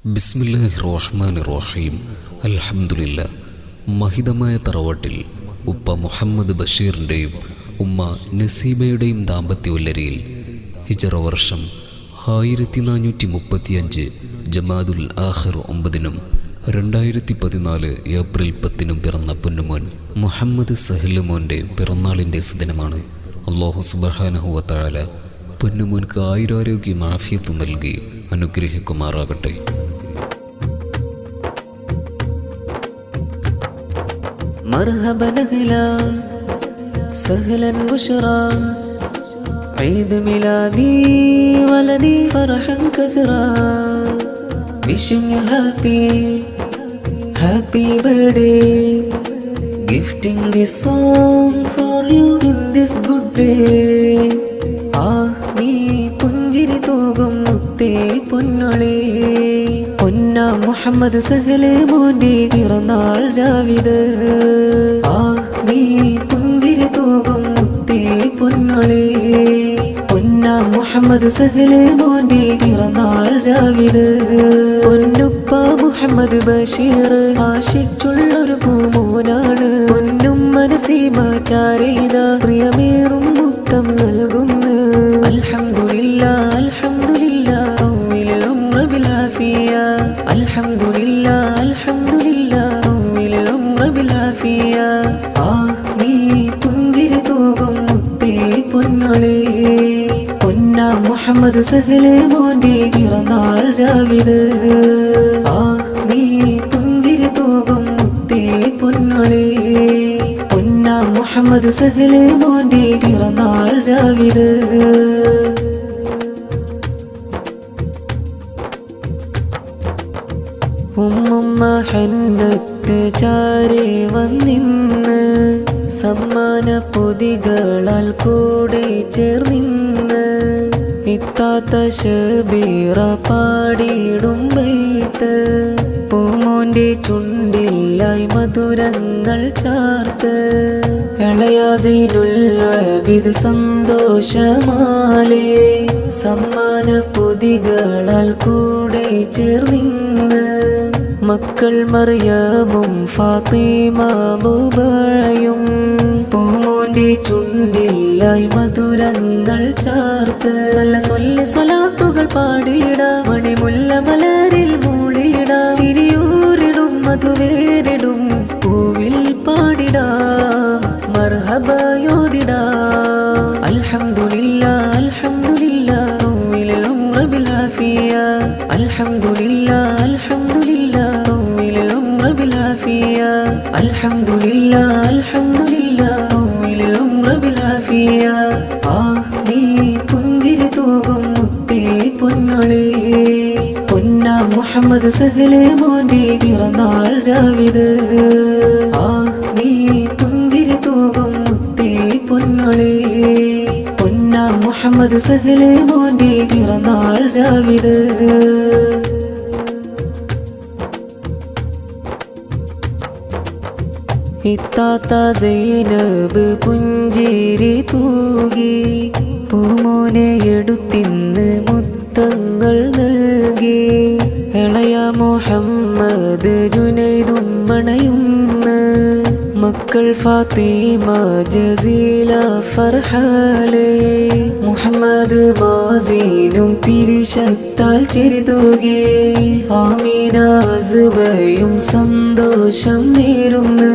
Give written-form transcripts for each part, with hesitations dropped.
ബിസ്മില്ലാഹിർ റഹ്മാനിർ റഹീം. അൽഹംദുലില്ലാഹ്. മഹിതമായ തറവാട്ടിൽ ഉപ്പ മുഹമ്മദ് ബഷീറിൻ്റെയും ഉമ്മ നസീബയുടെയും ദാമ്പത്യോല്ലരിയിൽ ഹിജറ വർഷം 1435 ജമാദുൽ ആഖിർ 9 2014 ഏപ്രിൽ 10 പിറന്ന പൊന്നുമോൻ മുഹമ്മദ് സഹലുമോൻ്റെ പിറന്നാളിൻ്റെ സുദിനമാണ്. അല്ലാഹു സുബ്ഹാനഹു വ തആല പൊന്നുമോൻക്ക് ആയുരാരോഗ്യം ആഫിയത്ത് നൽകി അനുഗ്രഹിക്കുമാറാകട്ടെ. مرحبا أهلا سهلا بشرى عيد ميلادي ولدي فرحا كثرا wishing you happy birthday, gifting this song for you in this good day. നീ പുഞ്ചിരി തൂകും മുത്തേ പൊന്നൊളി പൊന്ന മുഹമ്മദ് സഹലെ മോന്റെ പിറന്നാൾ രാവിത്. നീ പുഞ്ചിരി തൂകും മുത്തേ പൊന്നൊളി പൊന്ന മുഹമ്മദ് സഹലെ മോന്റെ പിറന്നാൾ രാവിത്. പൊന്നുപ്പ മുഹമ്മദ് ബഷീർ ആശിച്ചുള്ളൊരു പൂമോനാണ്. പൊന്നും മനസീമ ചാരേത പ്രിയമേറും മുത്തം നൽകുന്നു. അൽഹംദുലില്ലാഹ് അൽഹംദുലില്ലാഹ് തൗവിൽ ഉംറ ബിൽ ആഫിയ. അൽഹംദുലില്ലാഹ് അൽഹംദുലില്ലാഹ് തൗവിൽ ഉംറ ബിൽ ആഫിയ. നീ പുഞ്ചിരി തൂകും മുത്തേ പൊന്നൊളി പൊന്ന മുഹമ്മദ് സഹലെ മോന്റെ പിറന്നാൾ രാവിത്. നീ പുഞ്ചിരി തൂകും മുത്തേ പൊന്നൊളി പൊന്ന മുഹമ്മദ് സഹലെ മോന്റെ പിറന്നാൾ രാവിത്. ഉമ്മുമ്മ ഹന്നത്ത് ചാരെ വന്നിന്ന് സമ്മാന പൊതികളാൽ കൂടെ ചേർന്നിന്ന്. ഇത്താത്ത ശബീറ പാടിയിടും ബൈത്ത് പൂമോന്റെ ചുണ്ടിലായി മധുരങ്ങൾ ചാർത്ത്. ഇളയാസീനുൽ ആബിദ് സന്തോഷമാലേ സമ്മാന പൊതികളാൽ കൂടെ ചേർന്നിന്ന്. മക്കൾ മറിയമും ഫാത്തിമ ളുബയും പൂമോന്റെ ചുണ്ടിലായി മധുരങ്ങൾ ചാർത്ത്. നല്ല സ്വലാത്തുകൾ പാടിയിടാം മണിമുല്ല മലരിൽ മൂളിയിടാം. ചിരിയൂരിടും മധുവേരിടും പൂവിൽ പാടിടാം മർഹബയോദിടാം. അൽഹംദുലില്ലാഹ് അൽഹംദുലില്ലാഹ് തൗവിൽ ഉംറ ബിൽ ആഫിയ. അൽഹംദുലില്ലാഹ് അൽഹംദുലില്ലാഹ് തൗവിൽ ഉംറ ബിൽ ആഫിയ. അൽഹംദുലില്ലാഹ് അൽഹംദുലില്ലാഹ് തൗവിൽ ഉംറ ബിൽ ആഫിയ. നീ പുഞ്ചിരി തൂകും മുത്തേ പൊന്നൊളി പൊന്ന മുഹമ്മദ് സഹലെ മോന്റെ പിറന്നാൾ രാവിത്. നീ പുഞ്ചിരി തൂകും മുത്തേ പൊന്നൊളി പൊന്ന മുഹമ്മദ് സഹലെ മോന്റെ പിറന്നാൾ രാവിത്. ഇത്താത്ത സൈനബ് പുഞ്ചിരി തൂകി പൂമോനെ എടുത്തിന്ന് മുത്തങ്ങൾ നൽകി. ഇളയ മുഹമ്മദ് ജുനൈദും മണയുന്ന് മക്കൾ ഫാത്തിമ ജസീല ഫർഹാലെ. മുഹമ്മദ് മാസീനും പിരിശത്താൽ ചിരി തൂകി. ആമീന സുബയും സന്തോഷം നേരുന്ന്.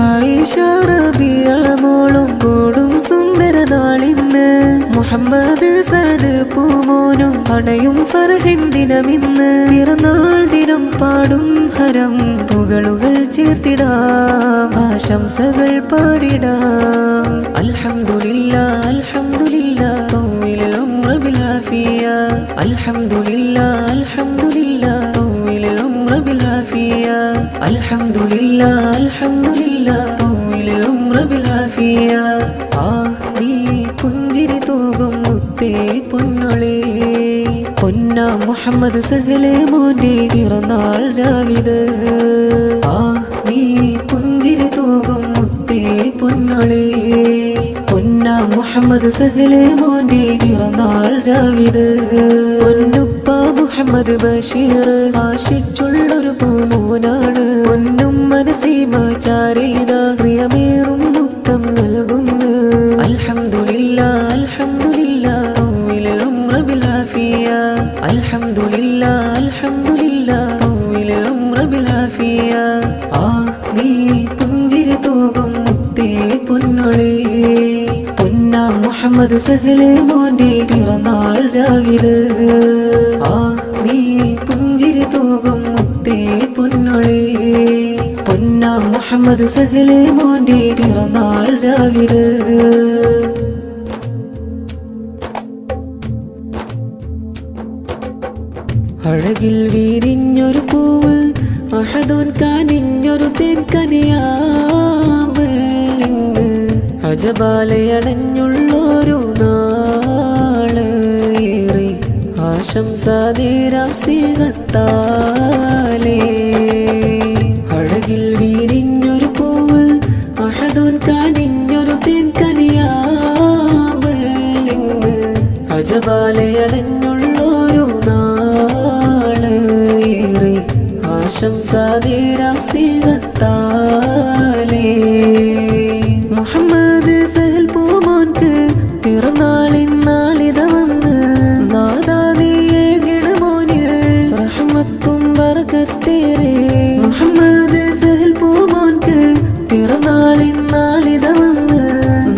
ആയിഷ റബിയ മോളും കൂടും സുന്ദര നാളിന്ന്. മുഹമ്മദ് സഅദ് പൂമോനും അണയും ഫർഹിൻ ദിനമിന്ന്. പിറന്നാൾ ദിനം പാടും ഹരം പുകളുകൾ ചേർത്തിടാം ആശംസകൾ പാടിടാം. അൽഹംദുലില്ലാഹ് അൽഹംദുലില്ലാഹ് തൗവിൽ ഉംറ ബിൽ ആഫിയ. അൽഹംദുലില്ലാഹ് അൽഹംദുലില്ലാഹ് തൗവിൽ ഉംറ ബിൽ ആഫിയ. അൽഹംദുലില്ലാഹ് അൽഹംദുലില്ലാഹ് തൗവിൽ ഉംറ ബിൽ ആഫിയ. നീ പുഞ്ചിരി തൂകും മുത്തേ പൊന്നൊളി പൊന്ന മുഹമ്മദ് സഹലെ മോന്റെ പിറന്നാൾ രാവിത്. നീ പുഞ്ചിരി തൂകും മുത്തേ പൊന്നൊളി പൊന്ന മുഹമ്മദ് സഹല് മോന്റെ പിറന്നാൾ രാവിത്. പൊന്നുപ്പ മുഹമ്മദ് ബഷീർ ആശിച്ചുള്ളൊരു പൂമോനാണ്. പൊന്നും മനസീമ ചാരേത പ്രിയമേറും മുത്തം നൽകുന്നു. അൽഹംദുലില്ലാ അൽഹംദുലില്ലാ തൗവിൽ ഉംറ ബിൽ ആഫിയ. അൽഹംദുലില്ലാ അൽഹംദുലില്ലാ തൗവിൽ ഉംറ ബിൽ ആഫിയ. നീ പുഞ്ചിരി തൂകും മുത്തേ പൊന്നൊളി. പൊന്നാം മുഹമ്മദ് സഹല് മോന്റെ പിറന്നാൾ രാവിത്. നീ പുഞ്ചിരി തൂകും മുത്തേ പൊന്നൊളി. പൊന്നാം മുഹമ്മദ് സഹല് മോന്റെ പിറന്നാൾ രാവിത്. അഴകിൽ വീരിഞ്ഞൊരു പൂവ് അഹദോൻ കാനിഞ്ഞൊരു തേൻകനിയാമ്പ്. അജബാലയടഞ്ഞുള്ളൊരു നാള് ഏറെ ആശംസാതേരാം സ്നേഹത്താലേ. അഴകിൽ വീരിഞ്ഞൊരു പൂവ് അഹദോൻ കാനിഞ്ഞൊരു തേൻകനിയാമ്പ്. അജബാലയടഞ്ഞുള്ളൊരു നാള് ഏറെ ആശംസാതേരാം സ്നേഹത്താലേ. മുഹമ്മദ് സഹൽ പൂമോൻക്ക് പിറന്നാളിന്നാളിത വന്ന്. നാദാ നീയേ ഗിണമോനിൽ റഹ്മത്തും ബർക്കത്തേറെ. മുഹമ്മദ് സഹൽ പൂമോൻക്ക് പിറന്നാളിന്നാളിത വന്ന്.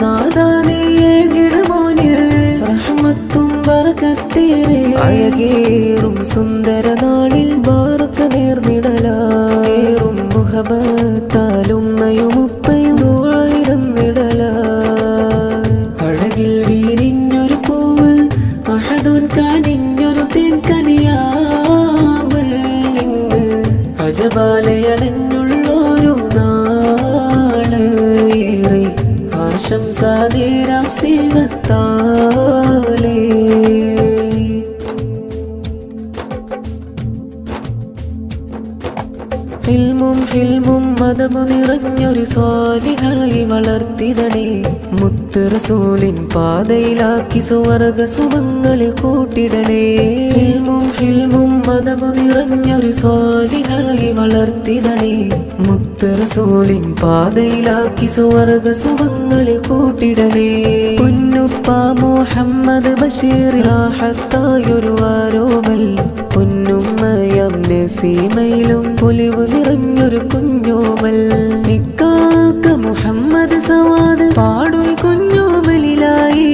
നാദാ നീയേ ഗിണമോനിൽ റഹ്മത്തും ബർക്കത്തേറെ. അഴകേറും സുന്ദര നാളിൽ ബാറക്ക നേർന്നിടലേറും മുഹബത്താലുമ്മയും ഉപ്പയും ദുആയിരുന്നിടല. അഴകിൽ വീരിഞ്ഞൊരു പൂവ് അഹദോൻ കാനിഞ്ഞൊരു തേൻകനിയാമ്പ്. അജബാലയടഞ്ഞുള്ളൊരു നാള് ഏറെ ആശംസാതേരാം സ്നേഹത്താലേ. ഇൽമും ഹിൽമും മദമു നിറഞ്ഞൊരു സ്വാലിഹായി വളർത്തിടണേ. മുത്ത് റസൂലിൻ പാതയിലാക്കി സുവർഗ സുഖങ്ങളിൽ കൂട്ടിടണേ. ഇൽമും ഹിൽമും മദമു നിറഞ്ഞൊരു സ്വാലിഹായി വളർത്തിടണേ. മുത്ത് റസൂലിൻ പാതയിലാക്കി സുവർഗ സുഖങ്ങളിൽ കൂട്ടിടണേ. പൊന്നുപ്പ മുഹമ്മദ് ബഷീർ റാഹത്തായൊരു ആരോമൽ. പൊന്നുമ്മയം നസീമയിലും പൊലിവ് നിറഞ്ഞൊരു കുഞ്ഞോമൽ. ഇക്കാക്ക മുഹമ്മദ് സവാദ് പാടും കുഞ്ഞോമലിലായി.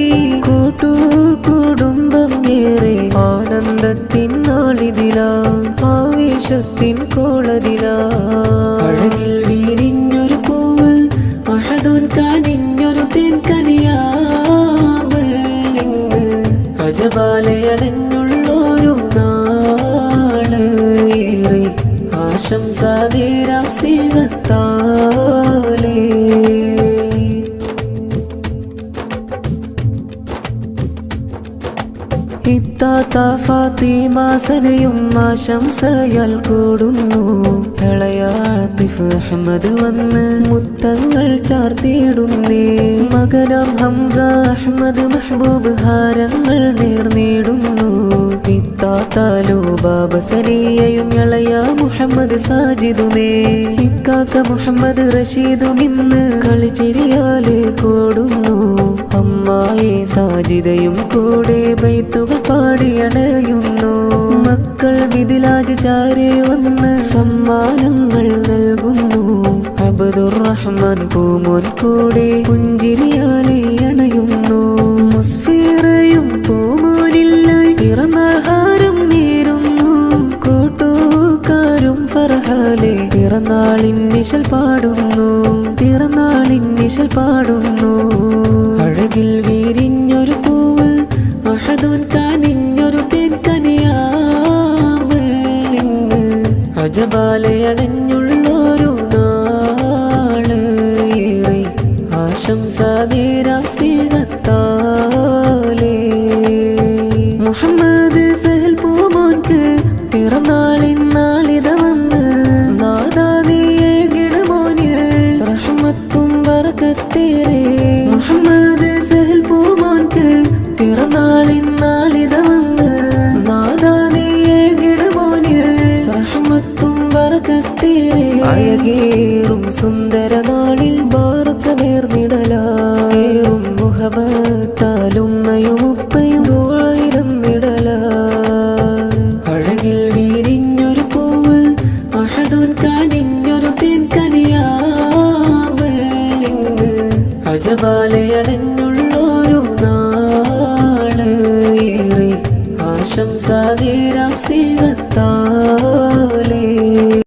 കൂട്ടു കുടുംബം ഏറെ ആനന്ദത്തിൻ നാളിതിലാ ആവേശത്തിൻ കോളതിലാ. അഴകിൽ വീരിഞ്ഞൊരു പൂവ് അഹദോൻ കാനിഞ്ഞൊരു തേൻകനിയാമ്പ്. അജബാലയടഞ്ഞുള്ളൊരു നാള് ഏറെ ആശംസാതേരാം സ്നേഹത്താലേ. ഇത്താത്ത ഫാത്തിമ സനയും ആശംസയാൽ കൂടുന്നു. ഇളയ ആതിഫ് അഹ്മദ് വന്ന് മുത്തങ്ങൾ ചാർത്തിയിടുന്നേ. മകനാം ഹംസ അഹ്മദ് മെഹബൂബ് ഹാരങ്ങൾ നേർന്നിടുന്നു. ഇത്താത്താലോ ബാബ സനിയയും ഇളയ മുഹമ്മദ് സാജിദുമേ. ഇക്കാക്ക മുഹമ്മദ് റഷീദും ഇന്ന് കളിച്ചിരിയാലെ കൂടുന്നു. അമ്മായി സാജിദയും കൂടെ ബൈത്തുകൾ പാടിയണയുന്നു. മക്കൾ മിദിലാജ് ചാരെ വന്ന് സമ്മാനങ്ങൾ നൽകുന്നു. അബ്ദുറഹ്മാൻ പൂമോൻ കൂടെ പുഞ്ചിരിയാലെ അണയുന്നു. മുസ്ഫിറയും പൂമോനില്ലായി പിറന്നാൾ ഹാരം നേരുന്നു. കൂട്ടുകാരും ഫർഹാലെ പിറന്നാളിൻ നിശൽ പാടുന്നു. പിറന്നാളിൻ നിശൽ പാടുന്നു. അഴകിൽ വീരിഞ്ഞൊരു പൂവ് അഹദോൻ കാനിഞ്ഞൊരു തേൻകനിയാമ്പ്. അജബാലയടഞ്ഞുള്ളൊരു നാള് ഏറെ ആശംസാതേരാം സ്നേഹത്താലേ. മുഹമ്മദ് സഹൽ പൂമോൻക്ക് പിറന്നാളിന്നാളിത വന്ന്. നാദാ നീയേ ഗിണമോനിൽ റഹ്മത്തും ബർക്കത്തേറെ. മുഹമ്മദ് സഹൽ തീരെ അഴകേറും സുന്ദര നാളിൽ ബാറുക്ക നേർന്നിടലേറും മുഹബത്താലും ഉമ്മയും ഉപ്പയും ദുആയിരുന്നിടല അഴകിൽ വീരിഞ്ഞൊരു പൂവ് അഹദുൻ കനിഞ്ഞൊരു തേൻകനിയാവൾ ഇന്ന് അജബാലെ അടഞ്ഞുള്ളൊരു നാള് ഏറെ ആശംസാ നേരാം സ്നേഹ